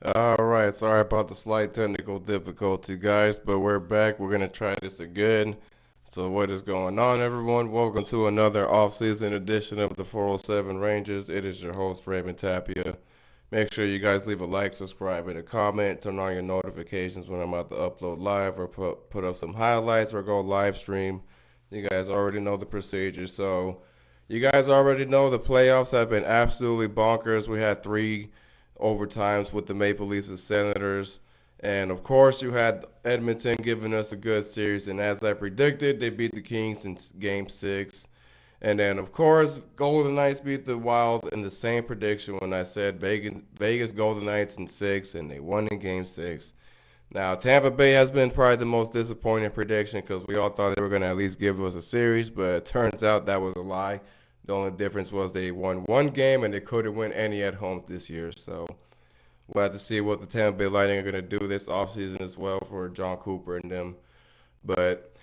All right, sorry about the slight technical difficulty, guys, but we're back. We're gonna try this again. So, what is going on, everyone? Welcome to another off-season edition of the 407 Rangers. It is your host, Raymond Tapia. Make sure you guys leave a like, subscribe, and a comment. Turn on your notifications when I'm about to upload live or put up some highlights or go live stream. You guys already know the procedure. So, you guys already know the playoffs have been absolutely bonkers. We had three overtimes with the Maple Leafs and Senators. And of course, you had Edmonton giving us a good series. And as I predicted, they beat the Kings in game six. And then, of course, Golden Knights beat the Wild in the same prediction when I said Vegas Golden Knights in six, and they won in game six. Now, Tampa Bay has been probably the most disappointing prediction because we all thought they were going to at least give us a series, but it turns out that was a lie. The only difference was they won one game and they couldn't win any at home this year. So we'll have to see what the Tampa Bay Lightning are going to do this offseason as well for John Cooper and them. But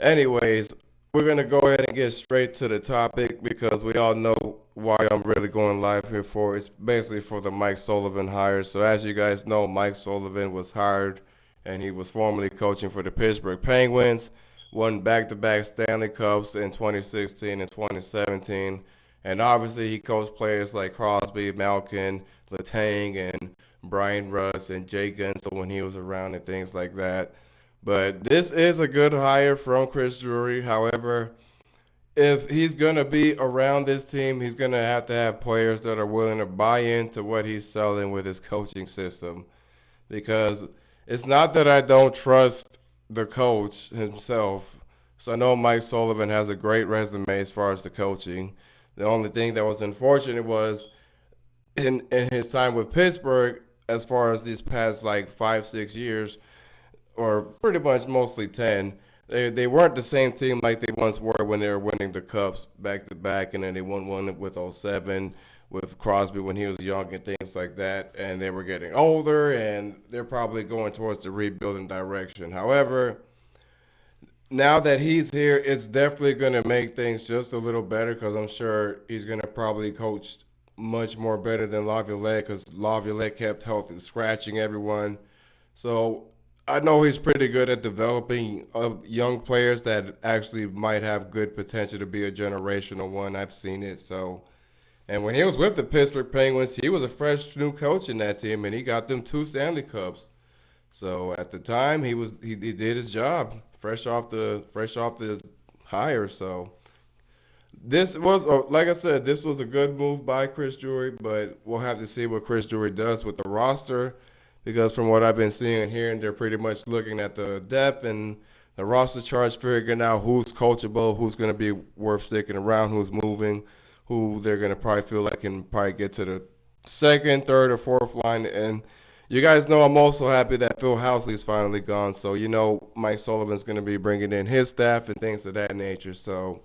anyways, we're going to go ahead and get straight to the topic because we all know why I'm really going live here for. It's basically for the Mike Sullivan hire. So as you guys know, Mike Sullivan was hired and he was formerly coaching for the Pittsburgh Penguins, won back-to-back Stanley Cups in 2016 and 2017. And obviously he coached players like Crosby, Malkin, Letang, and Brian Russ and Jay Guentzel when he was around and things like that. But this is a good hire from Chris Drury. However, if he's going to be around this team, he's going to have players that are willing to buy into what he's selling with his coaching system. Because it's not that I don't trust the coach himself. So I know Mike Sullivan has a great resume as far as the coaching. The only thing that was unfortunate was in his time with Pittsburgh, as far as these past like 5, 6 years, or pretty much mostly 10. They weren't the same team like they once were when they were winning the cups back to back, and then they won one with '07 with Crosby when he was young and things like that. And they were getting older, and they're probably going towards the rebuilding direction. However, now that he's here, it's definitely going to make things just a little better because I'm sure he's going to probably coach much more better than Laviolette because Laviolette kept healthy, scratching everyone. So I know he's pretty good at developing young players that actually might have good potential to be a generational one. I've seen it. So, and when he was with the Pittsburgh Penguins, he was a fresh new coach in that team, and he got them two Stanley Cups. So at the time, he did his job, fresh off the hire. So this was, like I said, this was a good move by Chris Drury, but we'll have to see what Chris Drury does with the roster because from what I've been seeing and hearing, they're pretty much looking at the depth and the roster charts, figuring out who's coachable, who's going to be worth sticking around, who's moving, who they're going to probably feel like can probably get to the second, third, or fourth line. And you guys know I'm also happy that Phil Housley's finally gone. So you know Mike Sullivan's going to be bringing in his staff and things of that nature. So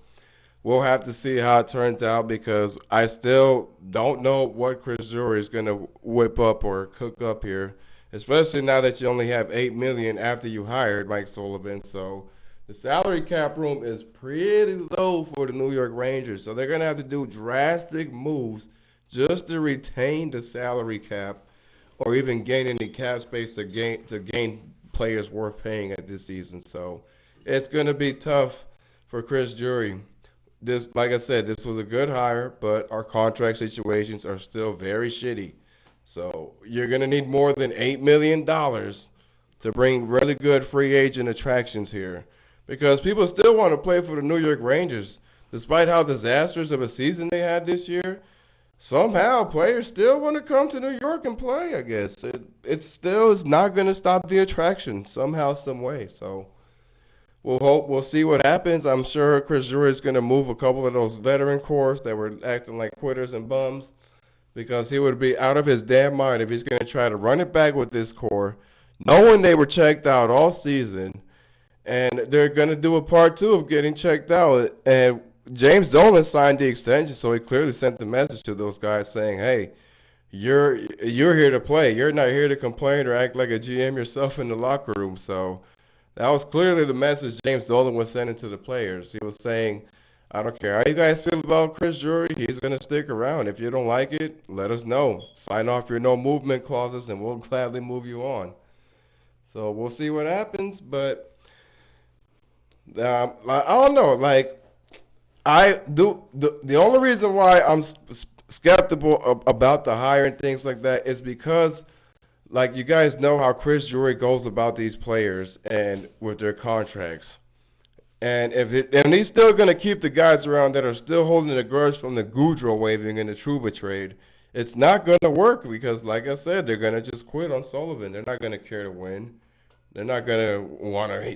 we'll have to see how it turns out because I still don't know what Chris Drury is going to whip up or cook up here, especially now that you only have 8 million after you hired Mike Sullivan. So the salary cap room is pretty low for the New York Rangers. So they're going to have to do drastic moves just to retain the salary cap or even gain any cap space to gain players worth paying at this season. So it's going to be tough for Chris Drury. This, like I said, this was a good hire, but our contract situations are still very shitty. So you're gonna need more than $8 million to bring really good free agent attractions here, because people still want to play for the New York Rangers, despite how disastrous of a season they had this year. Somehow players still want to come to New York and play. I guess it still is not gonna stop the attraction somehow, some way. So. We'll see what happens. I'm sure Chris Drury is going to move a couple of those veteran cores that were acting like quitters and bums because he would be out of his damn mind if he's going to try to run it back with this core, knowing they were checked out all season, and they're going to do a part two of getting checked out. And James Dolan signed the extension, so he clearly sent the message to those guys saying, "Hey, you're here to play. You're not here to complain or act like a GM yourself in the locker room." So that was clearly the message James Dolan was sending to the players. He was saying, I don't care how you guys feel about Chris Drury. He's going to stick around. If you don't like it, let us know. Sign off your no movement clauses, and we'll gladly move you on. So we'll see what happens. But I don't know. Like I do. The only reason why I'm skeptical about the hire and things like that is because, like, you guys know how Chris Drury goes about these players and with their contracts. And he's still going to keep the guys around that are still holding the grudge from the Goudreau waving in the Trouba trade. It's not going to work because, like I said, they're going to just quit on Sullivan. They're not going to care to win. They're not going to want to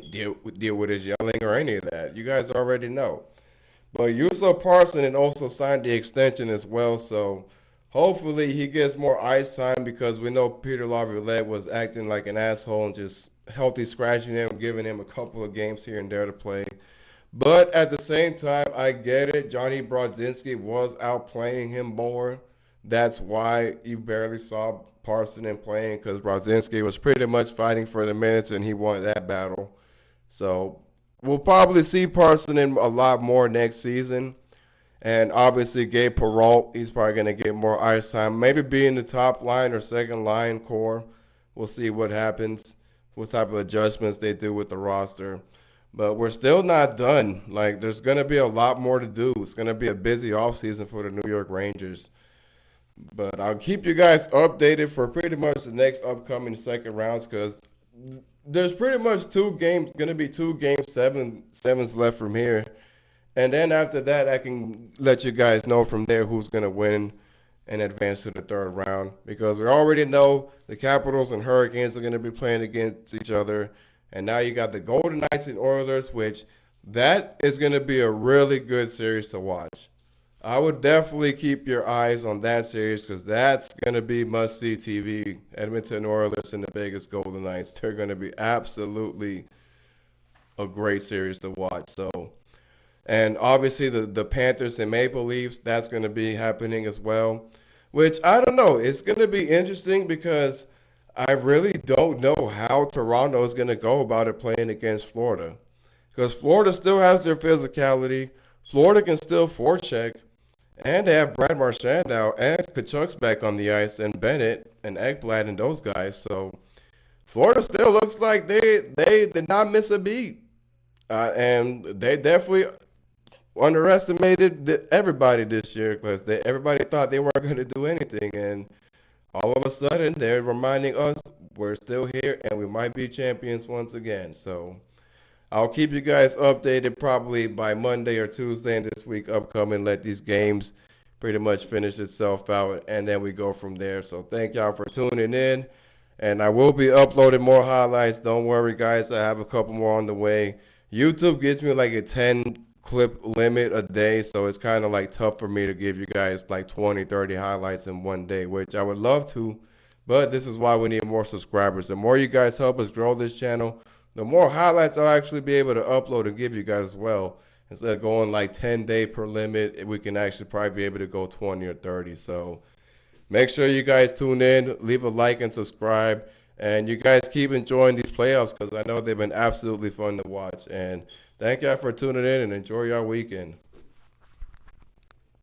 deal with his yelling or any of that. You guys already know. But Yusuf Parson and also signed the extension as well, so hopefully he gets more ice time because we know Peter Laviolette was acting like an asshole and just healthy scratching him, giving him a couple of games here and there to play. But at the same time, I get it. Johnny Brodzinski was outplaying him more. That's why you barely saw Parson in playing because Brodzinski was pretty much fighting for the minutes and he won that battle. So we'll probably see Parson in a lot more next season. And obviously, Gabe Peralt, he's probably going to get more ice time. Maybe be in the top line or second line core. We'll see what happens, what type of adjustments they do with the roster. But we're still not done. Like, there's going to be a lot more to do. It's going to be a busy offseason for the New York Rangers. But I'll keep you guys updated for pretty much the next upcoming second rounds because there's pretty much going to be two sevens left from here. And then after that, I can let you guys know from there who's going to win and advance to the third round because we already know the Capitals and Hurricanes are going to be playing against each other. And now you got the Golden Knights and Oilers, which that is going to be a really good series to watch. I would definitely keep your eyes on that series because that's going to be must-see TV. Edmonton Oilers and the Vegas Golden Knights, they're going to be absolutely a great series to watch. So, and obviously the Panthers and Maple Leafs, that's going to be happening as well, which I don't know. It's going to be interesting because I really don't know how Toronto is going to go about it playing against Florida because Florida still has their physicality. Florida can still forecheck. And they have Brad Marchand now, and Kachuk's back on the ice, and Bennett and Ekblad and those guys. So Florida still looks like they did not miss a beat, and they definitely underestimated everybody this year because everybody thought they weren't going to do anything, and all of a sudden they're reminding us we're still here and we might be champions once again. So I'll keep you guys updated probably by Monday or Tuesday in this week upcoming. Let these games pretty much finish itself out, and then we go from there. So thank y'all for tuning in, and I will be uploading more highlights. Don't worry, guys. I have a couple more on the way. YouTube gives me like a 10 clip limit a day, so it's kind of like tough for me to give you guys like 20, 30 highlights in one day, which I would love to, but this is why we need more subscribers. The more you guys help us grow this channel, the more highlights I'll actually be able to upload and give you guys as well. Instead of going like 10-day per limit, we can actually probably be able to go 20 or 30. So make sure you guys tune in, leave a like and subscribe. And you guys keep enjoying these playoffs because I know they've been absolutely fun to watch. And thank y'all for tuning in and enjoy your weekend.